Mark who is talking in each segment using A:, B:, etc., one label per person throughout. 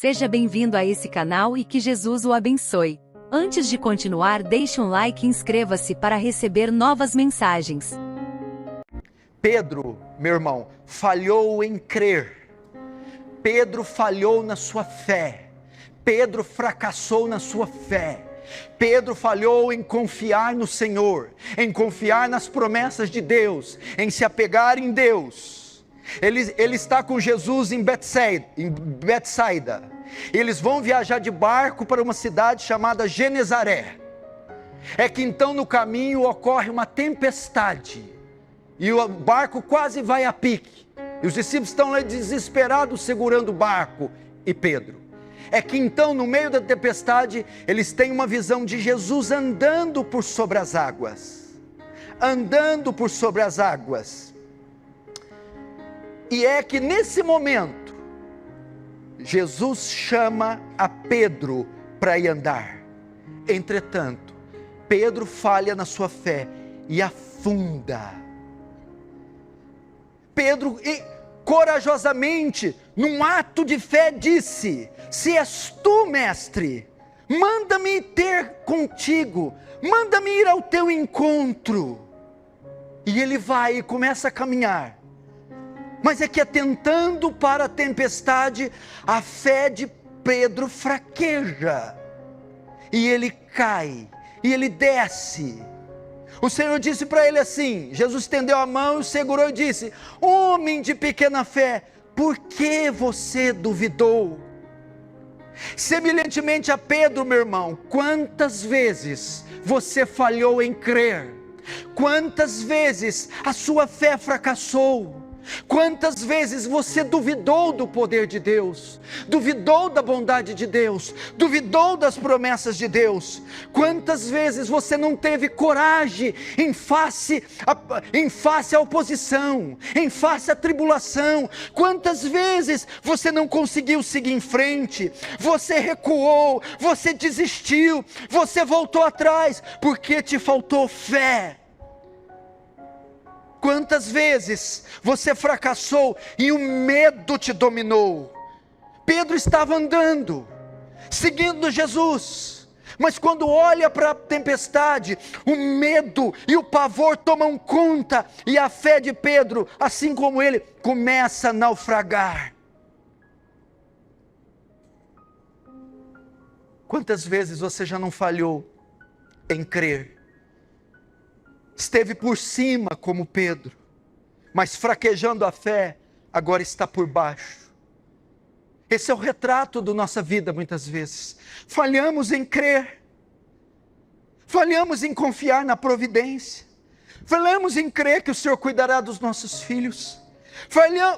A: Seja bem-vindo a esse canal e que Jesus o abençoe. Antes de continuar, deixe um like e inscreva-se para receber novas mensagens.
B: Pedro, meu irmão, falhou em crer. Pedro falhou na sua fé. Pedro fracassou na sua fé. Pedro falhou em confiar no Senhor, em confiar nas promessas de Deus, em se apegar em Deus. Ele está com Jesus em Betsaida. Eles vão viajar de barco para uma cidade chamada Genezaré. É que então no caminho ocorre uma tempestade, e o barco quase vai a pique, e os discípulos estão lá desesperados segurando o barco e Pedro. É que então no meio da tempestade eles têm uma visão de Jesus andando por sobre as águas. Andando por sobre as águas. E é que nesse momento Jesus chama a Pedro para ir andar. Entretanto, Pedro falha na sua fé e afunda. Pedro corajosamente, num ato de fé, disse: se és tu, mestre, manda-me ter contigo, manda-me ir ao teu encontro. E ele vai e começa a caminhar. Mas é que atentando para a tempestade, a fé de Pedro fraqueja. E ele cai, e ele desce. O Senhor disse para ele assim, Jesus estendeu a mão, segurou e disse: homem de pequena fé, por que você duvidou? Semelhantemente a Pedro, meu irmão, quantas vezes você falhou em crer? Quantas vezes a sua fé fracassou? Quantas vezes você duvidou do poder de Deus, duvidou da bondade de Deus, duvidou das promessas de Deus? Quantas vezes você não teve coragem em face à oposição, em face à tribulação? Quantas vezes você não conseguiu seguir em frente? Você recuou, você desistiu, você voltou atrás, porque te faltou fé. Quantas vezes você fracassou e o medo te dominou? Pedro estava andando, seguindo Jesus, mas quando olha para a tempestade, o medo e o pavor tomam conta, e a fé de Pedro, assim como ele, começa a naufragar. Quantas vezes você já não falhou em crer? Esteve por cima como Pedro, mas fraquejando a fé, agora está por baixo. Esse é o retrato da nossa vida muitas vezes. Falhamos em crer, falhamos em confiar na providência, falhamos em crer que o Senhor cuidará dos nossos filhos,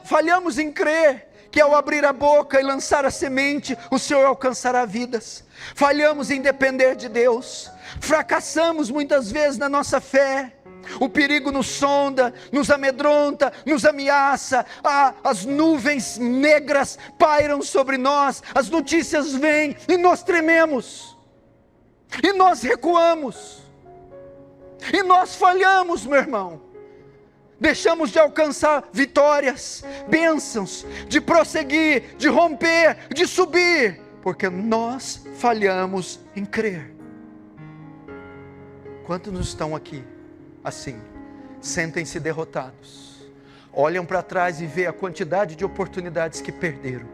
B: falhamos em crer que ao abrir a boca e lançar a semente, o Senhor alcançará vidas. Falhamos em depender de Deus, fracassamos muitas vezes na nossa fé. O perigo nos sonda, nos amedronta, nos ameaça, as nuvens negras pairam sobre nós, as notícias vêm e nós trememos, e nós recuamos, e nós falhamos, meu irmão. Deixamos de alcançar vitórias, bênçãos, de prosseguir, de romper, de subir, porque nós falhamos em crer. Quantos nos estão aqui assim? Sentem-se derrotados, olham para trás e vê a quantidade de oportunidades que perderam,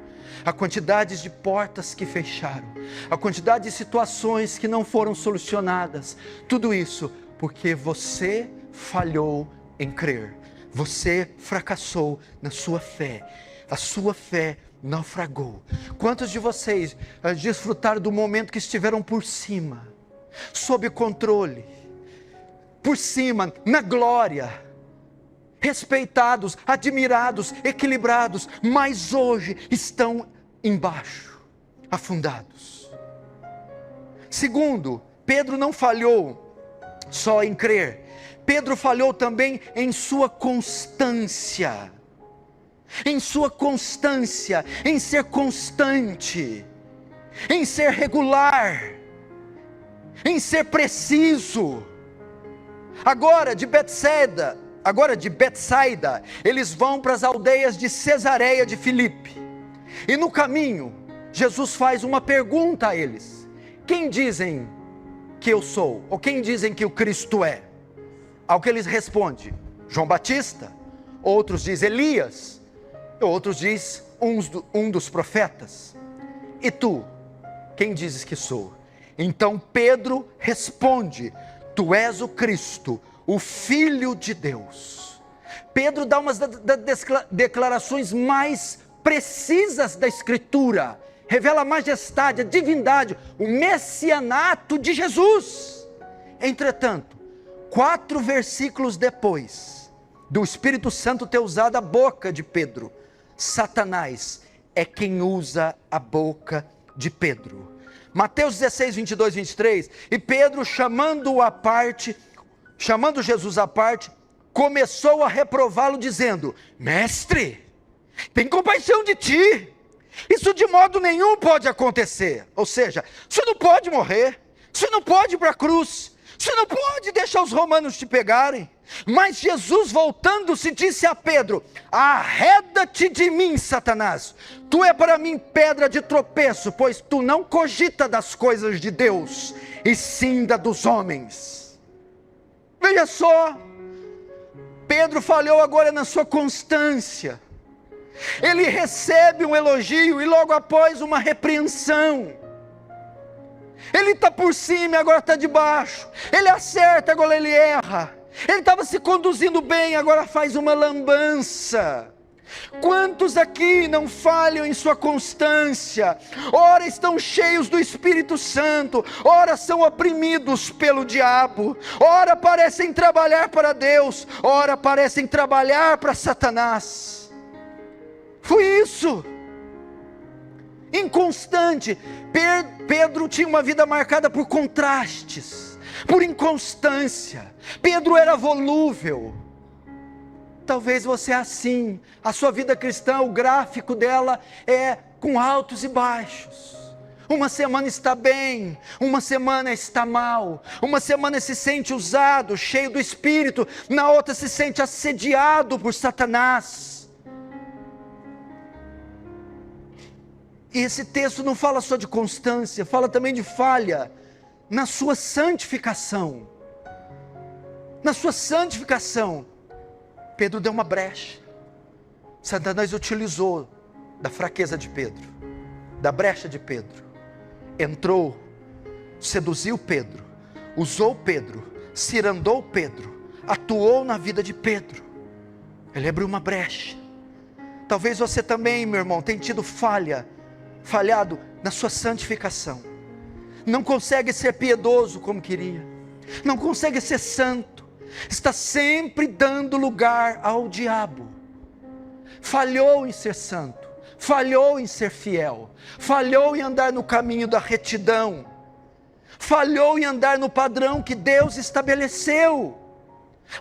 B: a quantidade de portas que fecharam, a quantidade de situações que não foram solucionadas. Tudo isso porque você falhou em crer, você fracassou na sua fé, a sua fé naufragou. Quantos de vocês desfrutaram do momento que estiveram por cima, sob controle, por cima, na glória, respeitados, admirados, equilibrados, mas hoje estão embaixo, afundados? Segundo, Pedro não falhou só em crer, Pedro falhou também em sua constância, em ser constante, em ser regular, em ser preciso. Agora de Betsaida, eles vão para as aldeias de Cesareia de Filipe, e no caminho Jesus faz uma pergunta a eles: quem dizem que eu sou? Ou quem dizem que o Cristo é? Ao que eles respondem: João Batista, outros dizem Elias, outros dizem um dos profetas. E tu, quem dizes que sou? Então Pedro responde: tu és o Cristo, o Filho de Deus. Pedro dá umas declarações mais precisas da Escritura, revela a majestade, a divindade, o messianato de Jesus. Entretanto, 4 versículos depois do Espírito Santo ter usado a boca de Pedro, Satanás é quem usa a boca de Pedro. Mateus 16, 22, 23, e Pedro chamando Jesus à parte, começou a reprová-lo dizendo: mestre, tem compaixão de ti, isso de modo nenhum pode acontecer. Ou seja, você não pode morrer, você não pode ir para a cruz, você não pode deixar os romanos te pegarem. Mas Jesus, voltando-se, disse a Pedro: arreda-te de mim, Satanás, tu é para mim pedra de tropeço, pois tu não cogita das coisas de Deus, e sim da dos homens. Veja só, Pedro falhou agora na sua constância. Ele recebe um elogio e logo após uma repreensão. Ele está por cima e agora está de baixo. Ele acerta, agora ele erra. Ele estava se conduzindo bem, agora faz uma lambança. Quantos aqui não falham em sua constância? Ora estão cheios do Espírito Santo, ora são oprimidos pelo diabo, ora parecem trabalhar para Deus, ora parecem trabalhar para Satanás. Foi isso. Inconstante. Pedro tinha uma vida marcada por contrastes, por inconstância. Pedro era volúvel. Talvez você é assim. A sua vida cristã, o gráfico dela é com altos e baixos. Uma semana está bem, uma semana está mal. Uma semana se sente usado, cheio do Espírito, na outra se sente assediado por Satanás. E esse texto não fala só de constância, fala também de falha na sua santificação. Na sua santificação, Pedro deu uma brecha. Satanás utilizou da fraqueza de Pedro, da brecha de Pedro. Entrou, seduziu Pedro, usou Pedro, cirandou Pedro, atuou na vida de Pedro. Ele abriu uma brecha. Talvez você também, meu irmão, tenha tido falhado na sua santificação. Não consegue ser piedoso como queria, não consegue ser santo, está sempre dando lugar ao diabo. Falhou em ser santo, falhou em ser fiel, falhou em andar no caminho da retidão, falhou em andar no padrão que Deus estabeleceu.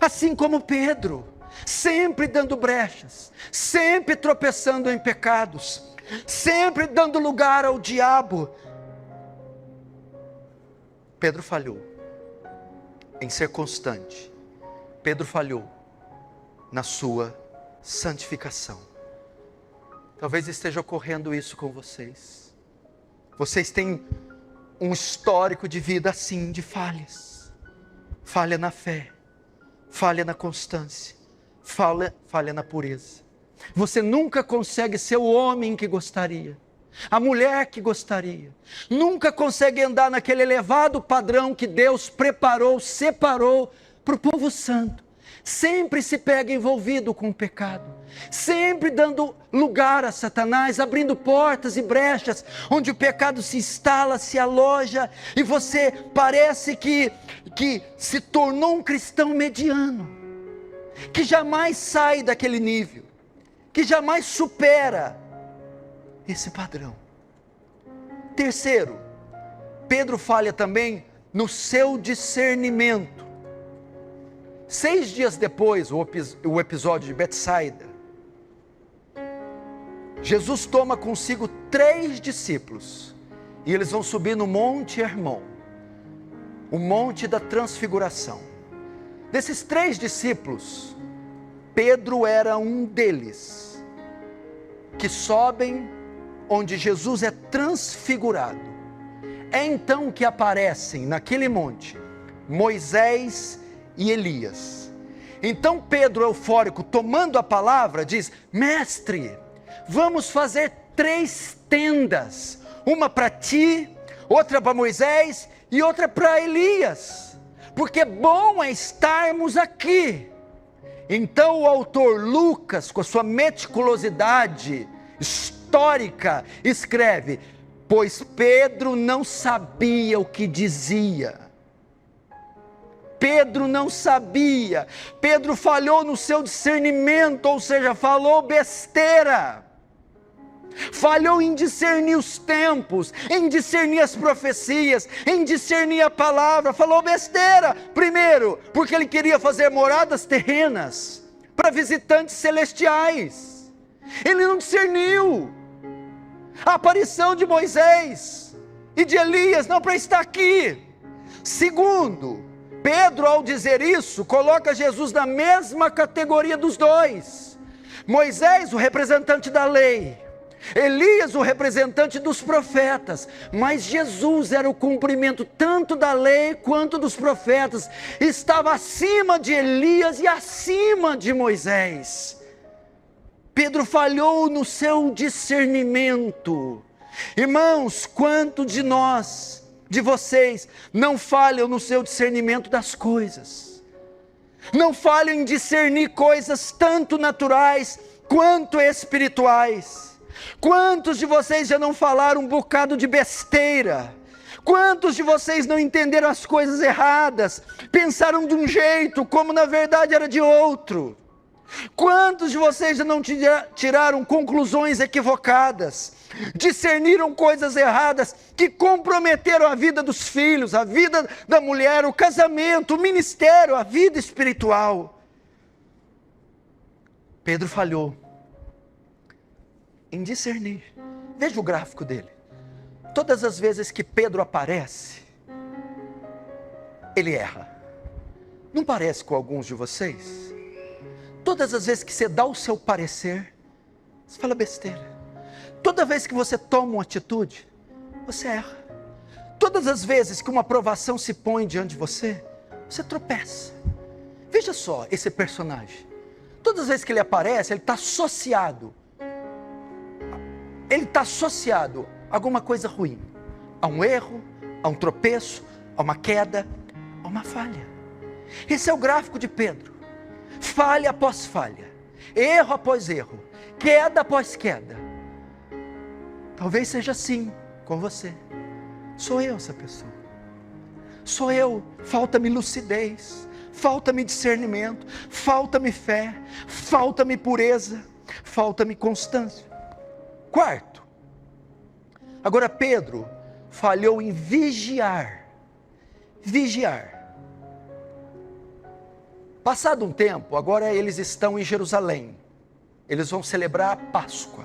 B: Assim como Pedro, sempre dando brechas, sempre tropeçando em pecados, sempre dando lugar ao diabo. Pedro falhou em ser constante. Pedro falhou na sua santificação. Talvez esteja ocorrendo isso com vocês. Vocês têm um histórico de vida assim, de falhas. Falha na fé, falha na constância, falha na pureza. Você nunca consegue ser o homem que gostaria, a mulher que gostaria. Nunca consegue andar naquele elevado padrão que Deus preparou, separou para o povo santo. Sempre se pega envolvido com o pecado, sempre dando lugar a Satanás, abrindo portas e brechas, onde o pecado se instala, se aloja, e você parece que se tornou um cristão mediano, que jamais sai daquele nível, que jamais supera esse padrão. Terceiro, Pedro falha também no seu discernimento. 6 dias depois, o episódio de Betsaida, Jesus toma consigo 3 discípulos, e eles vão subir no Monte Hermon, o Monte da Transfiguração. Desses 3 discípulos, Pedro era um deles, que sobem onde Jesus é transfigurado, é então que aparecem naquele monte Moisés e Elias. Então Pedro, eufórico, tomando a palavra, diz: mestre, vamos fazer 3 tendas, uma para ti, outra para Moisés e outra para Elias, porque bom é estarmos aqui. Então o autor Lucas, com a sua meticulosidade histórica, escreve: pois Pedro não sabia o que dizia. Pedro não sabia, Pedro falhou no seu discernimento, ou seja, falou besteira. Falhou em discernir os tempos, em discernir as profecias, em discernir a palavra, falou besteira. Primeiro, porque ele queria fazer moradas terrenas para visitantes celestiais. Ele não discerniu a aparição de Moisés e de Elias, não para estar aqui. Segundo, Pedro, ao dizer isso, coloca Jesus na mesma categoria dos dois. Moisés, o representante da lei, Elias, o representante dos profetas, mas Jesus era o cumprimento tanto da lei quanto dos profetas, estava acima de Elias e acima de Moisés. Pedro falhou no seu discernimento. Irmãos, quanto de nós, de vocês, não falham no seu discernimento das coisas? Não falham em discernir coisas tanto naturais quanto espirituais? Quantos de vocês já não falaram um bocado de besteira? Quantos de vocês não entenderam as coisas erradas? Pensaram de um jeito, como na verdade era de outro? Quantos de vocês já não tiraram conclusões equivocadas? Discerniram coisas erradas que comprometeram a vida dos filhos, a vida da mulher, o casamento, o ministério, a vida espiritual? Pedro falhou em discernir. Veja o gráfico dele. Todas as vezes que Pedro aparece, ele erra. Não parece com alguns de vocês? Todas as vezes que você dá o seu parecer, você fala besteira. Toda vez que você toma uma atitude, você erra. Todas as vezes que uma provação se põe diante de você, você tropeça. Veja só esse personagem. Todas as vezes que ele aparece, ele está associado. Ele está associado a alguma coisa ruim. A um erro, a um tropeço, a uma queda, a uma falha. Esse é o gráfico de Pedro. Falha após falha, erro após erro, queda após queda. Talvez seja assim com você. Sou eu essa pessoa. Sou eu. Falta-me lucidez, falta-me discernimento, falta-me fé, falta-me pureza, falta-me constância. Quarto, agora Pedro falhou em vigiar. Vigiar. Passado um tempo, agora eles estão em Jerusalém. Eles vão celebrar a Páscoa.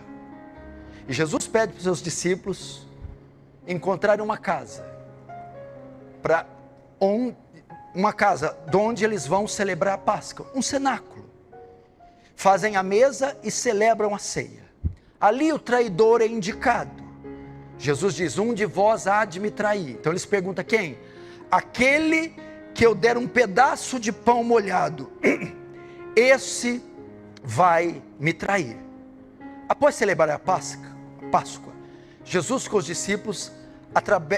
B: E Jesus pede para os seus discípulos encontrarem uma casa. Uma casa de onde eles vão celebrar a Páscoa. Um cenáculo. Fazem a mesa e celebram a ceia. Ali o traidor é indicado. Jesus diz: um de vós há de me trair. Então eles perguntam: quem? Aquele que eu der um pedaço de pão molhado, esse vai me trair. Após celebrar a Páscoa, Jesus com os discípulos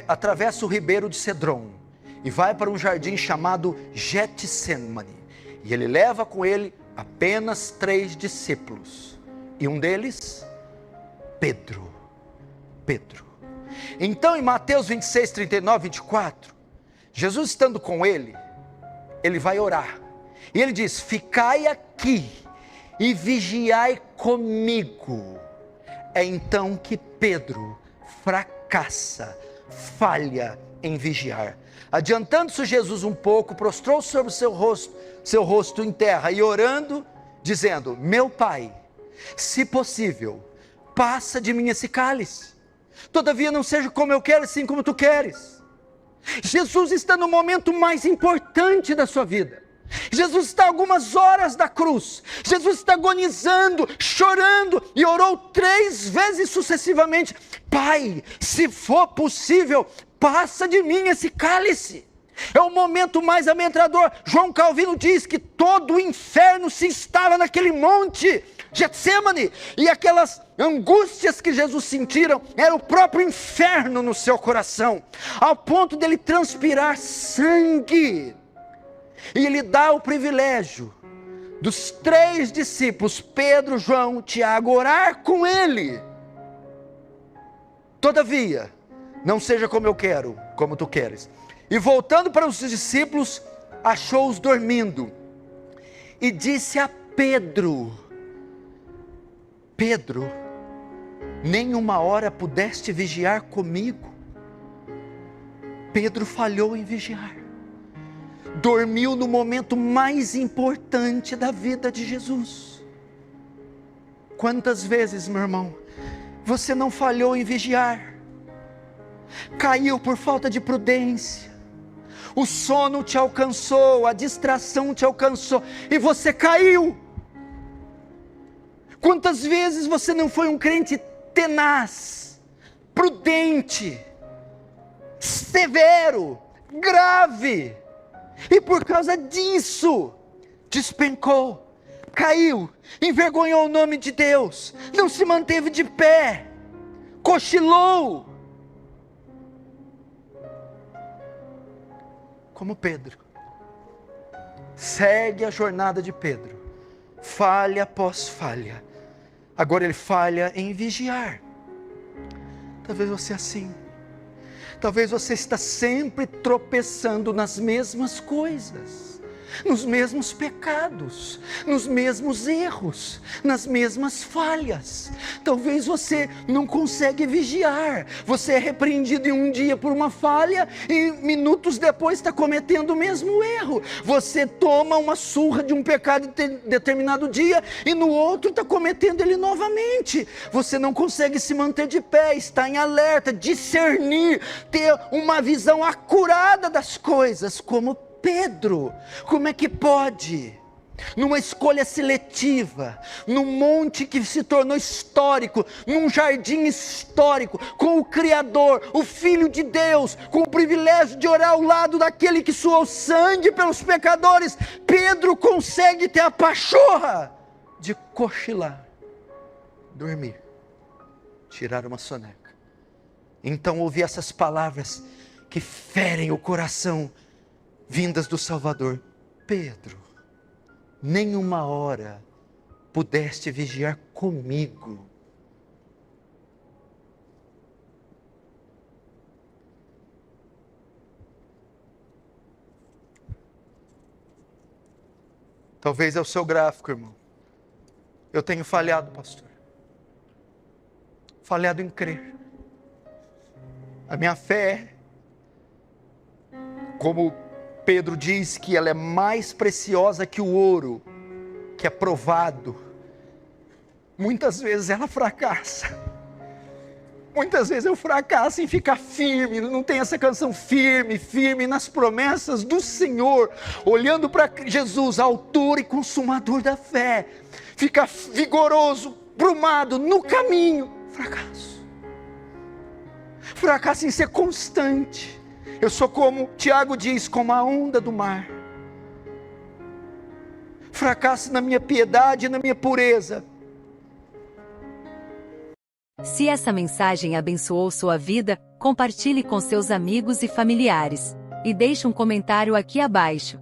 B: atravessa o ribeiro de Cedron e vai para um jardim chamado Getsêmani. E ele leva com ele apenas 3 discípulos. E um deles, Pedro. Então em Mateus 26, 39, 24, Jesus estando com ele vai orar. E ele diz: ficai aqui e vigiai comigo. É então que Pedro fracassa, falha em vigiar. Adiantando-se Jesus um pouco, prostrou-se sobre seu rosto em terra e orando, dizendo: meu Pai, se possível, passa de mim esse cálice. Todavia não seja como eu quero, assim como tu queres. Jesus está no momento mais importante da sua vida. Jesus está algumas horas da cruz. Jesus está agonizando, chorando e orou 3 vezes sucessivamente: Pai, se for possível, passa de mim esse cálice. É o momento mais amedrontador. João Calvino diz que todo o inferno se instala naquele monte Getsemane, e aquelas angústias que Jesus sentiram, era o próprio inferno no seu coração, ao ponto dele transpirar sangue. E ele dá o privilégio dos 3 discípulos, Pedro, João, Tiago, orar com ele. Todavia, não seja como eu quero, como tu queres. E voltando para os discípulos, achou-os dormindo. E disse a Pedro: Pedro, nem uma hora pudeste vigiar comigo? Pedro falhou em vigiar. Dormiu no momento mais importante da vida de Jesus. Quantas vezes, meu irmão, você não falhou em vigiar? Caiu por falta de prudência. O sono te alcançou, a distração te alcançou e você caiu. Quantas vezes você não foi um crente tenaz, prudente, severo, grave, e por causa disso despencou, caiu, envergonhou o nome de Deus, não se manteve de pé, cochilou, como Pedro. Segue a jornada de Pedro, falha após falha. Agora ele falha em vigiar. Talvez você é assim. Talvez você está sempre tropeçando nas mesmas coisas, nos mesmos pecados, nos mesmos erros, nas mesmas falhas. Talvez você não consegue vigiar. Você é repreendido em um dia por uma falha e minutos depois está cometendo o mesmo erro. Você toma uma surra de um pecado em determinado dia e no outro está cometendo ele novamente. Você não consegue se manter de pé, está em alerta, discernir, ter uma visão acurada das coisas, como Pedro. Como é que pode? Numa escolha seletiva, num monte que se tornou histórico, num jardim histórico, com o Criador, o Filho de Deus, com o privilégio de orar ao lado daquele que suou sangue pelos pecadores, Pedro consegue ter a pachorra de cochilar, dormir, tirar uma soneca. Então ouvi essas palavras que ferem o coração, vindas do Salvador: Pedro, nem uma hora pudeste vigiar comigo. Talvez é o seu gráfico, irmão. Eu tenho falhado, pastor. Falhado em crer. A minha fé, como Pedro diz que ela é mais preciosa que o ouro, que é provado, muitas vezes ela fracassa. Muitas vezes eu fracasso em ficar firme, não tem essa canção firme nas promessas do Senhor, olhando para Jesus, autor e consumador da fé, ficar vigoroso, brumado no caminho, fracasso em ser constante. Eu sou como Tiago diz, como a onda do mar. Fracasso na minha piedade e na minha pureza.
A: Se essa mensagem abençoou sua vida, compartilhe com seus amigos e familiares. E deixe um comentário aqui abaixo.